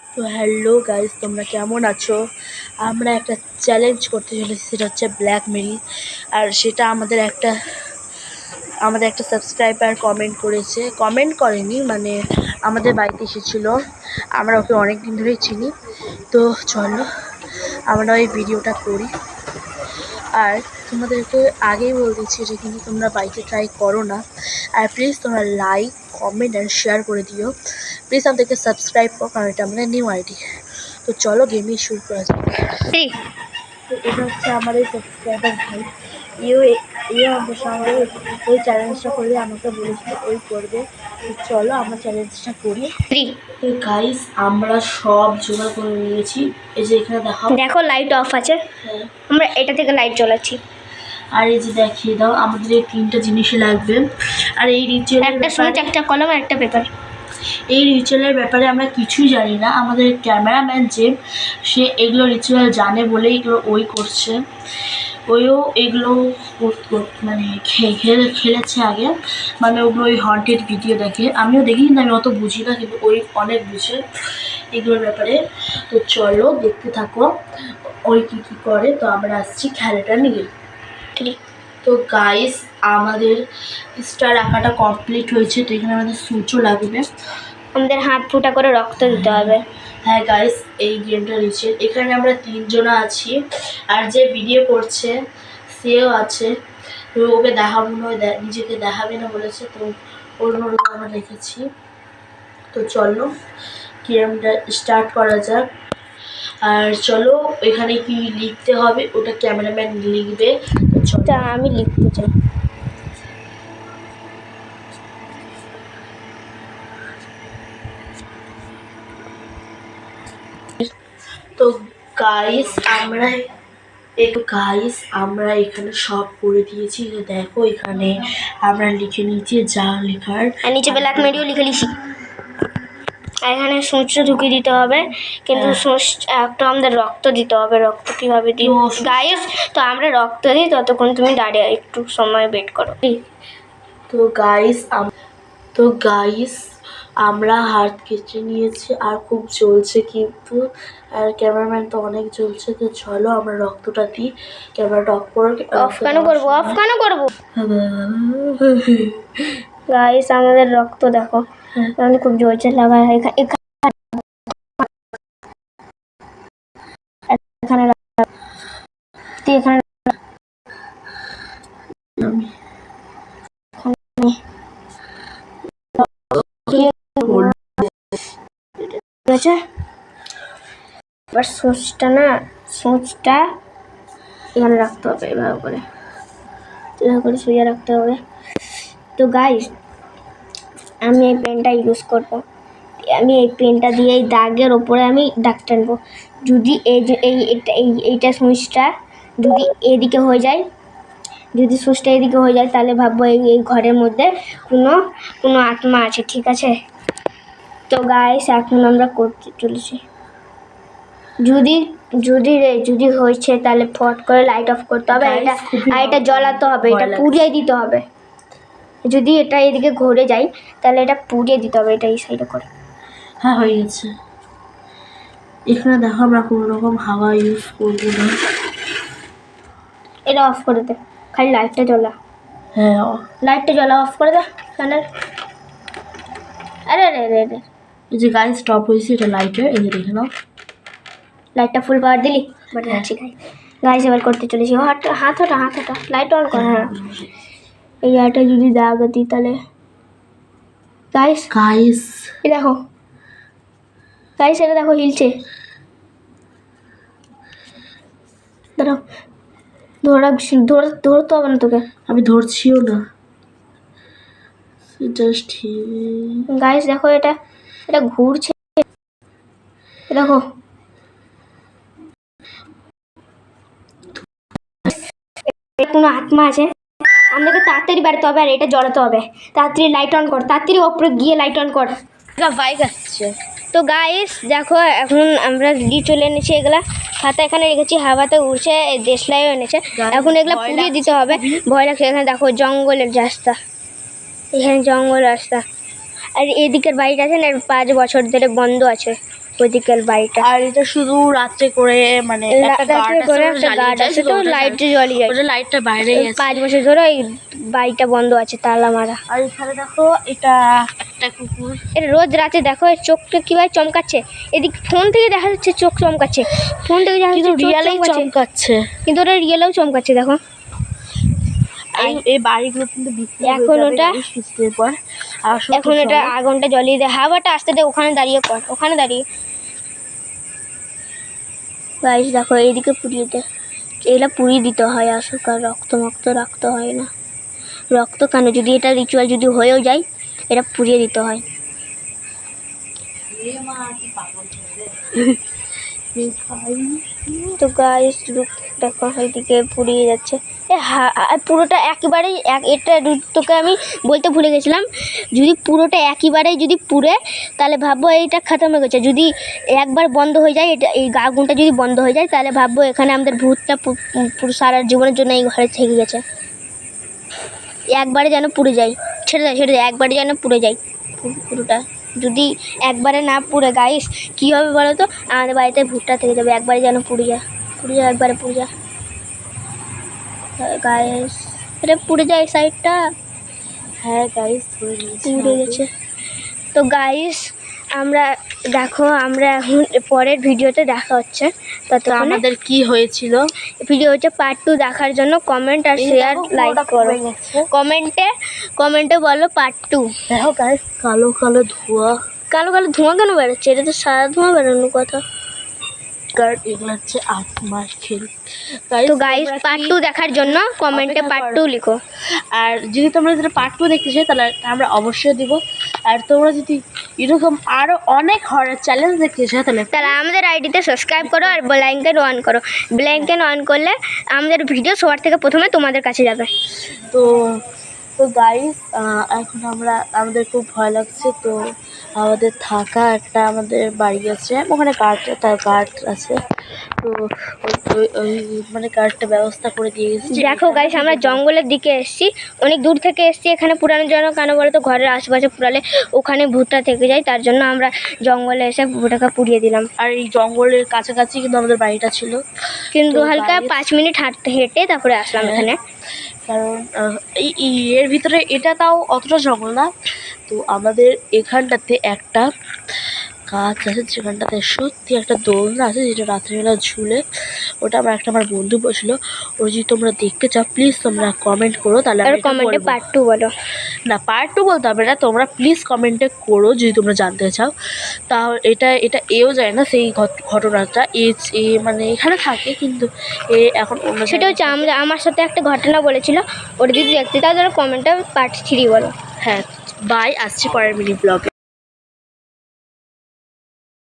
তো hello guys, তোমরা কেমন আছো? আমরা একটা চ্যালেঞ্জ করতে চলেছি, সেটা হচ্ছে ব্ল্যাকমেইল। আর সেটা আমাদের একটা সাবস্ক্রাইবার কমেন্ট করেনি, মানে আমাদের বাড়িতে এসেছিলো। আমরা ওকে অনেক দিন ধরেই চিনি। তো চলো আমরা ওই ভিডিওটা করি। আর তোমাদেরকে আগেই বলে দিচ্ছি যে কিন্তু তোমরা বাড়িতে ট্রাই করো না। আর প্লিজ তোমরা লাইক, কমেন্ট আর শেয়ার করে দিও। প্লিজ আমাদেরকে সাবস্ক্রাইব করো, কারণ এটা আমাদের নিউ আইডি। তো চলো গেমই শুরু করা যাক। তো এটা হচ্ছে আমার এই সাবস্ক্রাইবার ভাই। ইয়ে আমাদের সঙ্গে ওই চ্যালেঞ্জটা করলে আমাকে বলেছিল ওই করবে। তো চলো আমরা চ্যালেঞ্জটা করি। তো গাইস, আমরা সব জোগাড় করে নিয়েছি। এই যে এখানে দেখো লাইট অফ আছে। হ্যাঁ, আমরা এটা থেকে লাইট জ্বালাচ্ছি। আর এই যে দেখিয়ে দাও, আমাদের এই 3টা জিনিসই লাগবে। আর এই রিচুয়ালের একটা সুইচ, একটা কলম আর একটা পেপার। এই রিচুয়ালের ব্যাপারে আমরা কিছুই জানি না। আমাদের ক্যামেরাম্যান সে এগুলো রিচুয়াল জানে বলেই এগুলো ওই করছে। ওইও এগুলো মানে খেলেছে আগে, মানে ওগুলো ওই হন্টেড ভিডিও দেখে। আমিও দেখি, কিন্তু আমি অত বুঝি না, কিন্তু ওই অনেক বুঝে এগুলোর ব্যাপারে। তো চলো দেখতে থাকো ওই কী কী করে। তো আমরা আসছি খেলাটা নিয়ে। তো গাইস, আমাদের স্টার আঁকাটা কমপ্লিট হয়েছে। তো এখানে আমাদের সুচও লাগবে। আমাদের হাত ফুটা করে রক্ত দিতে হবে। হ্যাঁ গাইস, এই গেমটা নিচ্ছে। এখানে আমরা 3 জনা আছি, আর যে ভিডিও করছে সেও আছে। তো ওকে দেখাবো না, নিজেকে দেখাবে না বলেছে। তো অন্যরকম আমরা রেখেছি। তো চলো গেমটা স্টার্ট করা যাক। আর চলো এখানে কি লিখতে হবে ওটা ক্যামেরাম্যান লিখবে। তা আমি লিখতে চাই। তো গাইস, আমরা এখানে সব করে দিয়েছি। তো দেখো এখানে আমরা লিখে নিয়েছি যা লেখার, আর নিচে ব্ল্যাকমেইলও লিখে লিখি। আর এখানে সুচটা ঢুকিয়ে দিতে হবে, কিন্তু একটা আমাদের রক্ত দিতে হবে। রক্ত কীভাবে দিই গাইস? তো আমরা রক্ত দিই, ততক্ষণ তুমি দাঁড়িয়ে একটু সময় ওয়েট করো। তো গাইস আমরা হাত কেটে নিয়েছি, আর খুব জ্বলছে কিন্তু, আর ক্যামেরাম্যান তো অনেক জ্বলছে। তো চলো আমরা রক্তটা দিই। ক্যামেরাটা অফ কেন করবো? গাইস আমাদের রক্ত দেখো, খুব জ্বলছে লাগা। এখানে এবার সুচটা এখানে রাখতে হবে, এভাবে করে শুয়ে রাখতে হবে। তো গাইস, আমি এই পেনটা ইউজ করবো। আমি এই পেনটা দিয়ে এই দাগের ওপরে আমি দাগ টানবো। যদি এইটা সুইচটা যদি এদিকে হয়ে যায়, তাহলে ভাববো এই ঘরের মধ্যে কোনো আত্মা আছে, ঠিক আছে? তো গাইস এখন আমরা করতে চলেছি। যদি হয়েছে তাহলে ফট করে লাইট অফ করতে হবে। এটা জ্বলাতে হবে, এটা পুড়িয়ে দিতে হবে। যদি এটা এদিকে ঘুরে যায় তাহলে এটা পুড়িয়ে দিতে হবে, এটা এই সাইডে করে। হ্যাঁ, হয়ে গেছে। এখানে দেখো আমরা কোনো রকম হাওয়া ইউজ করবো না। এটা অফ করে দে, খালি লাইটটা জ্বলা। হ্যাঁ, লাইটটা জ্বলা, অফ করে দে ফ্যানের। আরে এই যে গাইস স্টপ হয়েছে, এটা লাইটের। এই যে দেখে নাও, লাইটটা ফুল পাওয়ার দিলি। গাইস এবার করতে চলেছি। হাত ওটা লাইট অন কর। হ্যাঁ, এই লাইটটা যদি দাগ দিই তাহলে গাইস এই দেখো গাইস, এটা দেখো হিলছে। দাঁড়াও, ধরতে হবে না তোকে। আমি ধরছিও না, জাস্ট গাইস দেখো, এটা ঘুরছে। দেখো কোনো আত্মা আছে। আমাদেরকে তাড়াতাড়ি বাড়তে হবে, আর এটা জ্বলাতে হবে। তাড়াতাড়ি লাইট অন কর, তাড়াতাড়ি ওপরে গিয়ে লাইট অন কর। বাইক আসছে। তো গাইস দেখো, এখন আমরা দিয়ে চলে এনেছি এগুলা। খাতা এখানে রেখেছি, হাওয়াতে উড়ছে। দেশলাইও এনেছে। এখন এগুলা পুড়িয়ে দিতে হবে। ভয় লাগছে। এখানে দেখো জঙ্গলের রাস্তা, এখানে জঙ্গল রাস্তা। আর এদিকের বাড়িটা আছে না 5 বছর ধরে বন্ধ আছে, ওইদিকের বাড়িটা। আর এটা শুধু রাত্রে করে মানে একটা গার্ড আছে তো লাইট জ্বলিয়ে যায়, ওটা লাইটটা বাইরে গেছে। 5 বছর ধরে ওই বাড়িটা বন্ধ আছে, তালা মারা। আর এখানে দেখো এটা একটা কুকুর, এটা রোজ রাতে দেখো এর চোখটা কিভাবে চমকাচ্ছে, এদিক ফোন থেকে দেখা যাচ্ছে চোখ চমকাচ্ছে, ফোন থেকে দেখা কিন্তু যাচ্ছে চোখ রিয়েলেই চমকাচ্ছে, কিন্তু ওটা রিয়েলেও চমকাচ্ছে দেখো। এই বাড়িগুলো কিন্তু বিক্রি হয়ে এখন যাবে ওটা কিস্তির পর। আর এখন এটা আগুনটা জ্বলিয়ে দেয়, হাওয়াটা আসতে দে, ওখানে দাঁড়িয়ে কর, ওখানে দাঁড়িয়ে। গাইস দেখো এইদিকে পুড়িয়ে দেয়, এগুলা পুড়িয়ে দিতে হয় আসুক, আর রক্ত মক্ত রাখতে হয় না। রক্ত কেন, যদি এটা রিচুয়াল যদি হয়েও যায় এটা পুড়িয়ে দিতে হয়। তো গাইস দেখো এইদিকে পুড়িয়ে যাচ্ছে, পুরোটা একেবারেই এটা তোকে আমি বলতে ভুলে গেছিলাম, যদি পুরোটা একেবারেই যদি পুড়ে তাহলে ভাববো এইটা খতম হয়ে গেছে। যদি একবার বন্ধ হয়ে যায়, এটা এই আগুনটা যদি বন্ধ হয়ে যায় তাহলে ভাববো এখানে আমাদের ভূতটা পুরো সারা জীবনের জন্য এই ঘরে থেকে গেছে। একবারে যেন পুড়ে যায়, ছেড়ে দেয় একবারে যেন পুড়ে যায় পুরোটা। যদি একবারে না পুড়ে গাইস কী হবে বলো তো, আমাদের বাড়িতে ভূতটা থেকে যাবে। একবারে যেন পুড়ে যায় একবারে পুড়ে যায় গাইস, এটা পুড়ে যায় সাইডটা। হ্যাঁ গাইস পুড়ে গেছে। তো গাইস আমরা দেখো, আমরা এখন পরের ভিডিওতে দেখা হচ্ছে। তো আমাদের কি হয়েছিল, ভিডিও হচ্ছে পার্ট 2 দেখার জন্য কমেন্ট আর শেয়ার লাইক করো, কমেন্টে বলো পার্ট 2। দেখো গাইস কালো কালো ধোঁয়া, কালো কালো ধোঁয়া কেন বেরোচ্ছে, এটা তো সাদা ধোঁয়া বেরোনোর কথা। কারণ এগুলো হচ্ছে আত্মার খেল। তো গাইস পার্ট 2 দেখার জন্য কমেন্টে পার্ট 2 লিখো। আর যদি তোমরা যদি পার্ট 2 দেখতে চাই তাহলে আমরা অবশ্যই দিব। আর তোমরা যদি এরকম আরও অনেক হরার চ্যালেঞ্জ দেখতে চাও তাহলে আমাদের আইডিতে সাবস্ক্রাইব করো আর বেল আইকন অন করো। বেল আইকন অন করলে আমাদের ভিডিও সবার থেকে প্রথমে তোমাদের কাছে যাবে। তো তো গাইস এখন আমাদের খুব ভয় লাগছে। তো আমাদের থাকা একটা আমাদের বাড়ি আছে, ওখানে গার্ড আছে। তো ওই মানে গার্ডটা ব্যবস্থা করে দিয়ে গেছি। দেখো গাইস আমরা জঙ্গলের দিকে এসেছি, অনেক দূর থেকে এসেছি এখানে পুরানোর জন্য। কেন বলো তো, ঘরের আশেপাশে পুরালে ওখানে ভূতটা থেকে যায়, তার জন্য আমরা জঙ্গলে এসে ভূতটাকে পুড়িয়ে দিলাম। আর এই জঙ্গলের কাছাকাছি কিন্তু আমাদের বাড়িটা ছিল, কিন্তু হালকা 5 মিনিট হেঁটে তারপরে আসলাম এখানে। কারণ এর ভিতরে এটা তাও অতটা জঙ্গল না। তো আমাদের এখানটাতে একটা গাছ আছে, যেখানটাতে সত্যি একটা দোলনা আছে, যেটা রাত্রিবেলা ঝুলে, ওটা আমার বন্ধু বসলো। ওটা যদি তোমরা দেখতে চাও প্লিজ তোমরা কমেন্ট করো, তাহলে কমেন্টে পার্ট 2 বলো। না পার্ট 2 বলতে হবে না, তোমরা প্লিজ কমেন্টে করো যদি তোমরা জানতে চাও। তাও এটা এও যায় না সেই ঘটনাটা, মানে এখানে থাকে কিন্তু এখন অন্য। সেটা হচ্ছে আমার সাথে একটা ঘটনা বলেছিল, ওটা যদি দেখতে চাও তাহলে কমেন্টে পার্ট 3 বলো। হ্যাঁ বাই, আসছি পরের মিনি ব্লগে।